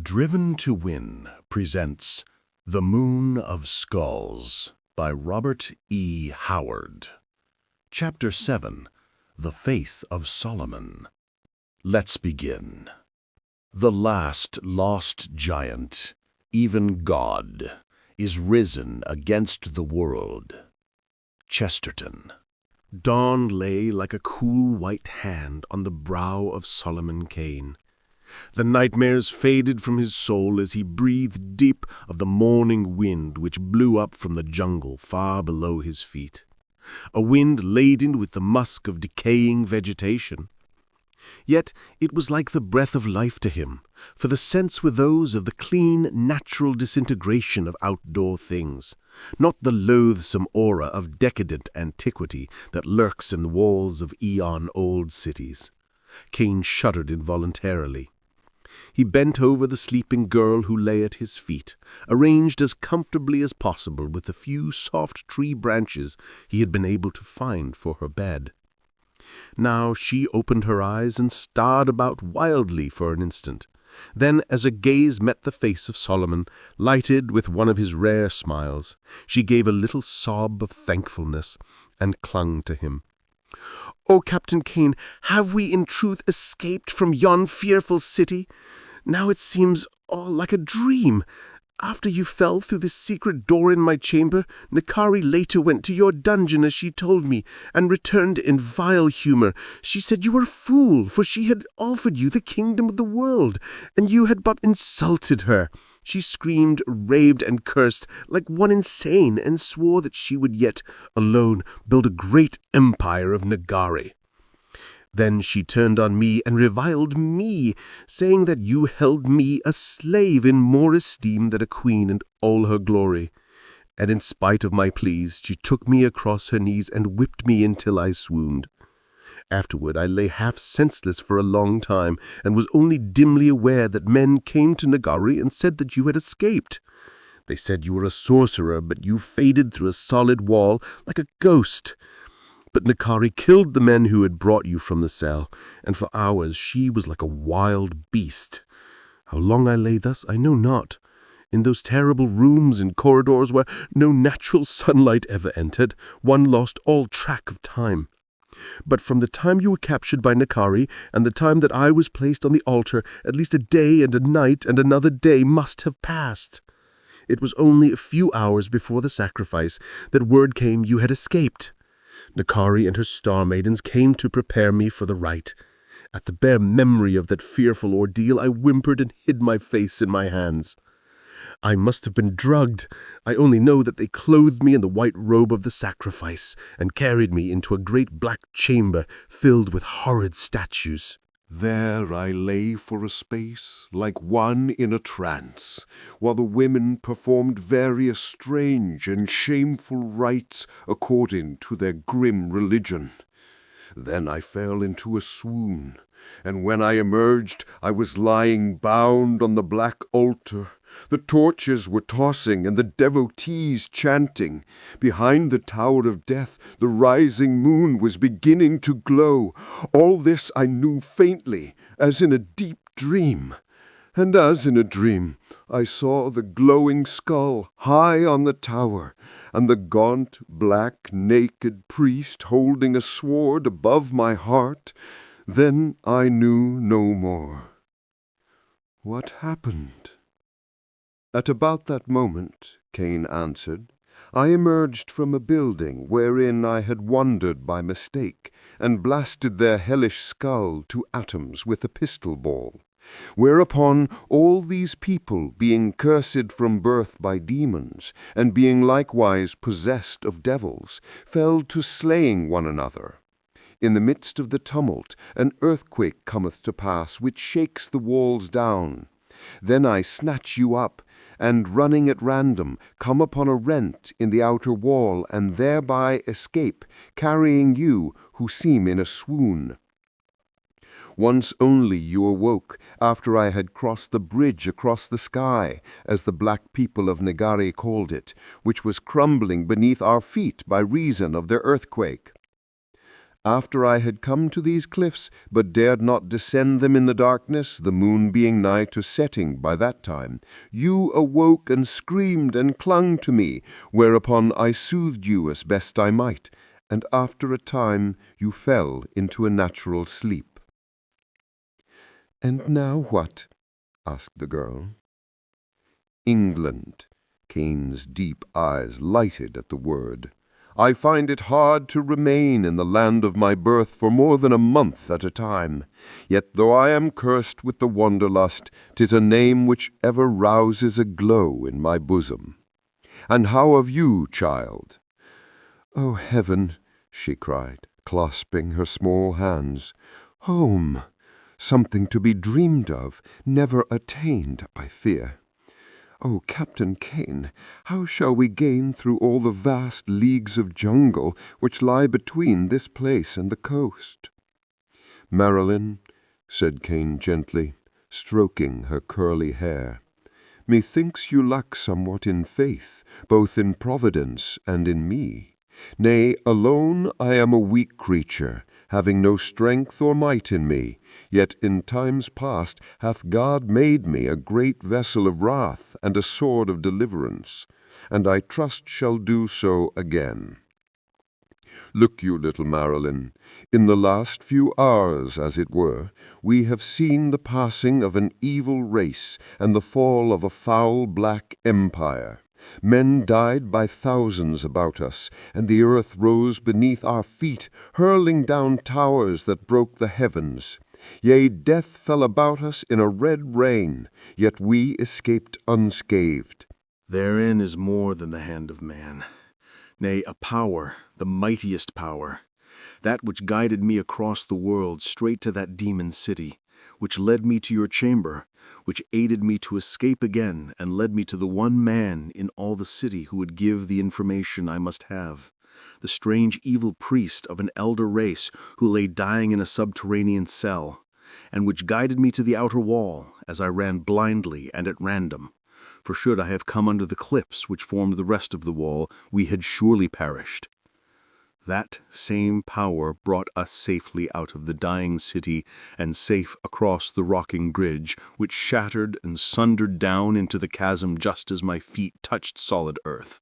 Driven to Win presents The Moon of Skulls by Robert E. Howard. Chapter 7, The Faith of Solomon. Let's begin. The last lost giant, even God, is risen against the world. Chesterton. Dawn lay like a cool white hand on the brow of Solomon Kane. The nightmares faded from his soul as he breathed deep of the morning wind which blew up from the jungle far below his feet, a wind laden with the musk of decaying vegetation. Yet it was like the breath of life to him, for the scents were those of the clean, natural disintegration of outdoor things, not the loathsome aura of decadent antiquity that lurks in the walls of eon-old cities. Kane shuddered involuntarily. He bent over the sleeping girl who lay at his feet, arranged as comfortably as possible with the few soft tree branches he had been able to find for her bed. Now she opened her eyes and stared about wildly for an instant. Then, as her gaze met the face of Solomon, lighted with one of his rare smiles, she gave a little sob of thankfulness and clung to him. "O Captain Kane, have we in truth escaped from yon fearful city? Now it seems all like a dream. After you fell through the secret door in my chamber, Nakari later went to your dungeon as she told me, and returned in vile humor. She said you were a fool, for she had offered you the kingdom of the world, and you had but insulted her. She screamed, raved, and cursed like one insane, and swore that she would yet, alone, build a great empire of Nagari. Then she turned on me and reviled me, saying that you held me a slave in more esteem than a queen in all her glory. And in spite of my pleas, she took me across her knees and whipped me until I swooned. Afterward I lay half senseless for a long time, and was only dimly aware that men came to Nagari and said that you had escaped. They said you were a sorcerer, but you faded through a solid wall like a ghost. But Nakari killed the men who had brought you from the cell, and for hours she was like a wild beast. How long I lay thus, I know not, in those terrible rooms and corridors where no natural sunlight ever entered. One lost all track of time. But from the time you were captured by Nakari and the time that I was placed on the altar, at least a day and a night and another day must have passed. It was only a few hours before the sacrifice that word came you had escaped. Nakari and her star maidens came to prepare me for the rite. At the bare memory of that fearful ordeal, I whimpered and hid my face in my hands. I must have been drugged. I only know that they clothed me in the white robe of the sacrifice and carried me into a great black chamber filled with horrid statues. There I lay for a space, like one in a trance, while the women performed various strange and shameful rites according to their grim religion. Then I fell into a swoon, and when I emerged, I was lying bound on the black altar. The torches were tossing and the devotees chanting. Behind the Tower of Death, the rising moon was beginning to glow. All this I knew faintly, as in a deep dream. And as in a dream, I saw the glowing skull high on the tower, and the gaunt, black, naked priest holding a sword above my heart. Then I knew no more. What happened? At about that moment, Kane answered, I emerged from a building wherein I had wandered by mistake, and blasted their hellish skull to atoms with a pistol ball. Whereupon all these people, being cursed from birth by demons, and being likewise possessed of devils, fell to slaying one another. In the midst of the tumult, an earthquake cometh to pass, which shakes the walls down. Then I snatch you up, and running at random, come upon a rent in the outer wall, and thereby escape, carrying you, who seem in a swoon. Once only you awoke, after I had crossed the bridge across the sky, as the black people of Nagari called it, which was crumbling beneath our feet by reason of their earthquake. After I had come to these cliffs, but dared not descend them in the darkness, the moon being nigh to setting by that time, you awoke and screamed and clung to me, whereupon I soothed you as best I might, and after a time you fell into a natural sleep." "And now what?" asked the girl. "England." Kane's deep eyes lighted at the word. "I find it hard to remain in the land of my birth for more than a month at a time. Yet though I am cursed with the wanderlust, 'tis a name which ever rouses a glow in my bosom. And how of you, child?" "Oh, heaven!" she cried, clasping her small hands. "Home! Something to be dreamed of, never attained, I fear. Oh, Captain Kane, how shall we gain through all the vast leagues of jungle which lie between this place and the coast?" "Marilyn," said Kane gently, stroking her curly hair, "methinks you lack somewhat in faith, both in Providence and in me. Nay, alone I am a weak creature, having no strength or might in me, yet in times past hath God made me a great vessel of wrath and a sword of deliverance, and I trust shall do so again. Look you, little Marilyn, in the last few hours, as it were, we have seen the passing of an evil race and the fall of a foul black empire. Men died by thousands about us, and the earth rose beneath our feet, hurling down towers that broke the heavens. Yea, death fell about us in a red rain, yet we escaped unscathed." Therein is more than the hand of man, nay, a power, the mightiest power, that which guided me across the world straight to that demon city, which led me to your chamber, which aided me to escape again and led me to the one man in all the city who would give the information I must have, the strange evil priest of an elder race who lay dying in a subterranean cell, and which guided me to the outer wall as I ran blindly and at random. For should I have come under the cliffs which formed the rest of the wall, we had surely perished. That same power brought us safely out of the dying city and safe across the rocking bridge, which shattered and sundered down into the chasm just as my feet touched solid earth.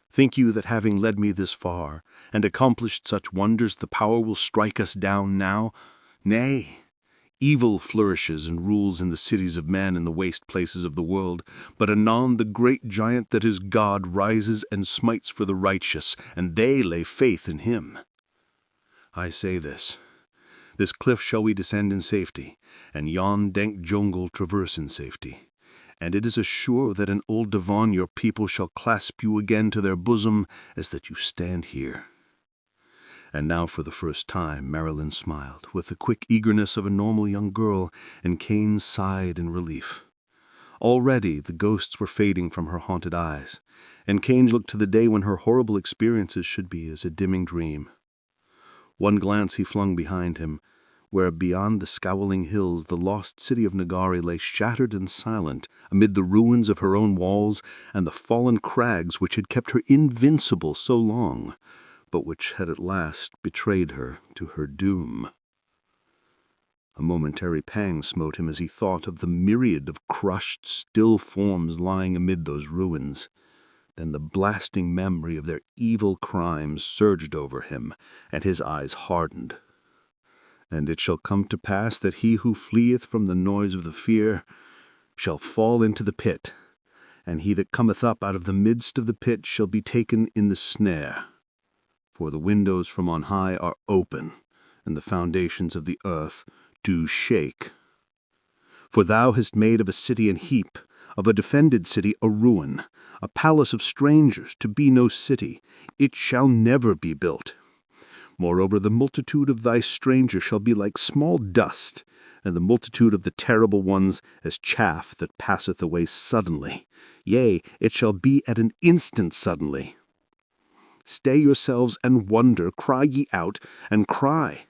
Think you that having led me this far, and accomplished such wonders, the power will strike us down now? Nay, evil flourishes and rules in the cities of men in the waste places of the world, but anon the great giant that is God rises and smites for the righteous, and they lay faith in him. I say this cliff shall we descend in safety, and yon dank jungle traverse in safety. And it is assured that in old Devon your people shall clasp you again to their bosom as that you stand here." And now for the first time Marilyn smiled, with the quick eagerness of a normal young girl, and Kane sighed in relief. Already the ghosts were fading from her haunted eyes, and Kane looked to the day when her horrible experiences should be as a dimming dream. One glance he flung behind him, where beyond the scowling hills the lost city of Nagari lay shattered and silent amid the ruins of her own walls and the fallen crags which had kept her invincible so long, but which had at last betrayed her to her doom. A momentary pang smote him as he thought of the myriad of crushed, still forms lying amid those ruins. Then the blasting memory of their evil crimes surged over him, and his eyes hardened. "And it shall come to pass that he who fleeth from the noise of the fear shall fall into the pit, and he that cometh up out of the midst of the pit shall be taken in the snare. For the windows from on high are open, and the foundations of the earth do shake. For thou hast made of a city an heap, of a defended city a ruin, a palace of strangers to be no city. It shall never be built. Moreover, the multitude of thy strangers shall be like small dust, and the multitude of the terrible ones as chaff that passeth away suddenly. Yea, it shall be at an instant suddenly. Stay yourselves and wonder, cry ye out, and cry.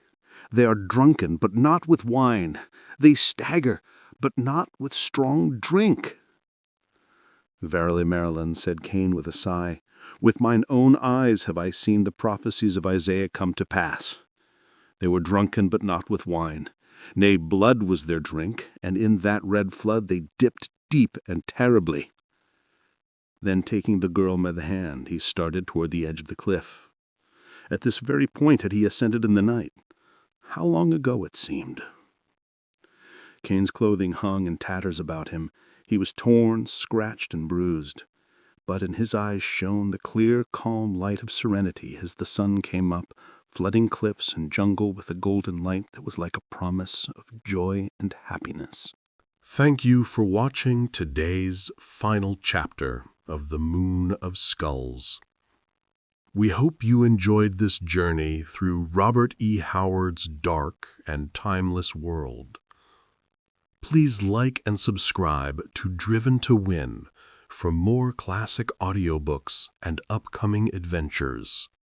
They are drunken, but not with wine. They stagger, but not with strong drink. "Verily, Marilyn," said Kane with a sigh, "with mine own eyes have I seen the prophecies of Isaiah come to pass. They were drunken, but not with wine. Nay, blood was their drink, and in that red flood they dipped deep and terribly." Then, taking the girl by the hand, he started toward the edge of the cliff. At this very point had he ascended in the night. How long ago it seemed! Kane's clothing hung in tatters about him. He was torn, scratched, and bruised. But in his eyes shone the clear, calm light of serenity as the sun came up, flooding cliffs and jungle with a golden light that was like a promise of joy and happiness. Thank you for watching today's final chapter of The Moon of Skulls. We hope you enjoyed this journey through Robert E. Howard's dark and timeless world. Please like and subscribe to Driven to Win for more classic audiobooks and upcoming adventures.